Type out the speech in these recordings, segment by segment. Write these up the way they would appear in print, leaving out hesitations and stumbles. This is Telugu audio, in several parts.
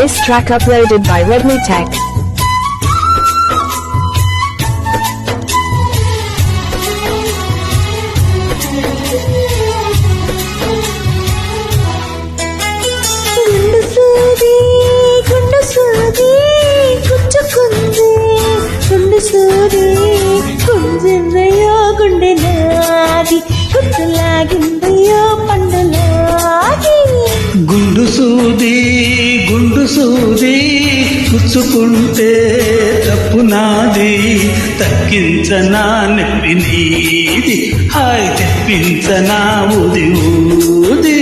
This track uploaded by Redmi Tech. గుండు సూది పుచ్చుకుంటే తప్పు నాది, తగ్గించనా నొప్పి నీది, హాయ్ తెప్పించనా ఊది ఊది.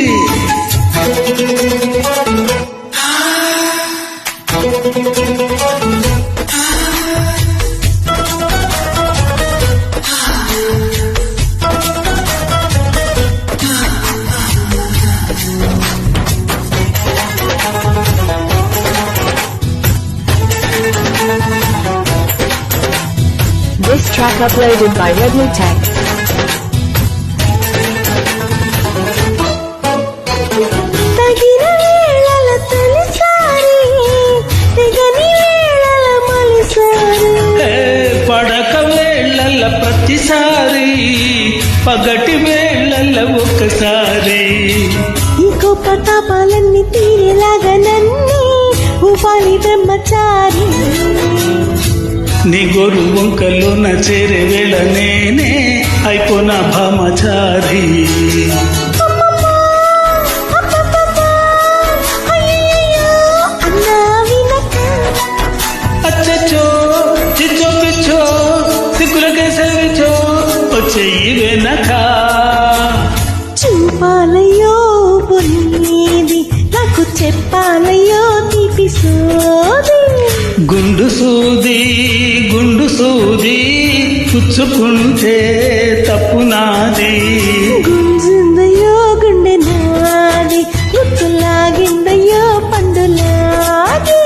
This track uploaded by Redmi Tech. పడక వేళల ప్రతిసారి, పగటి వేళల ఒక్కసారి, ఇంకో పతాపాలన్నీ తీరేలాగా నన్ను ఉపాలి బ్రహ్మచారి. నీ గోరు వంకలు నా చేరే వేళ నేనే అయిపోనా భామచారి. అచ్చచ్చో చిచ్చో పిచ్చో సిగ్గులకే సేవిచో వచ్చేయి వెనక. చూపాలయో పొందేది నాకు చెప్పాలయో తీపి సోది. గుండు సూది పుచ్చుకుంటే తప్పు నాది, గుంజిందయో గుండె నాది, గుర్తులాగిందయో పండులాది.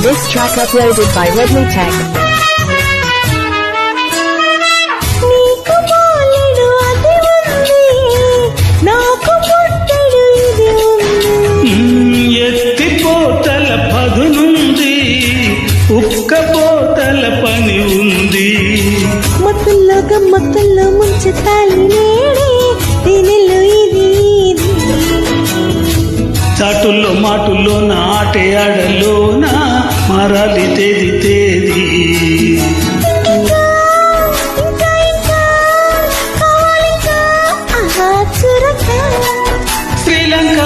This track uploaded by Redmi Tech. నీకు పోలేడు అది ఉంది, నాకు పుట్టడు ఇది ఉంది. ఎత్తిపోతల పదునుంది, ఉక్కపోతల పని ఉంది. మొత్తంలో గమ్మత్తుల్లో ముంచుతాలి నేడే దీనిలో ఇది ఇది. చాటుల్లో మాటుల్లో నా ఆటే ఆడలోనా మారాలి తేది తేది. శ్రీలంక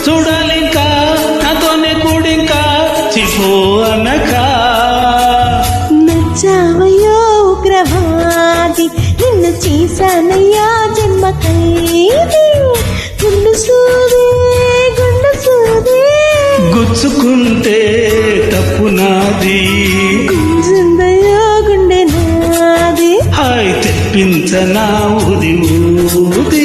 చూడాలింకా నాతోనే కూడింకా చిపో అనక. నచ్చావయో ఉగ్రవాది, నిన్ను చేశానయ్యా జన్మ ఖైదీ. గుండు సూది గుచ్చుకుంటే తప్పు నాది, గుంజిందయో గుండె నాది, హాయ్ తెప్పించనా ఊది ఊది.